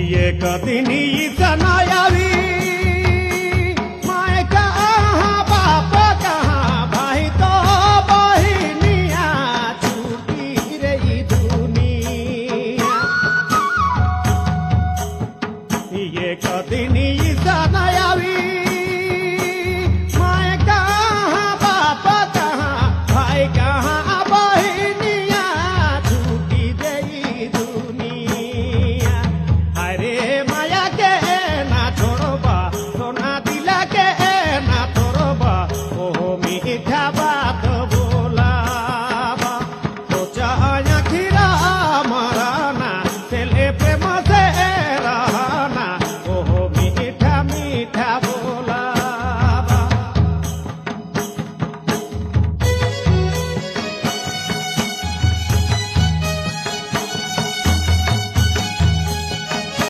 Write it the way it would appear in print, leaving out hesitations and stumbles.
ये कदिनी सनायावी माए कहाँ बाप कहाँ भाई तो बहिनिया छूटी रही दुनिया ये कदिनी सना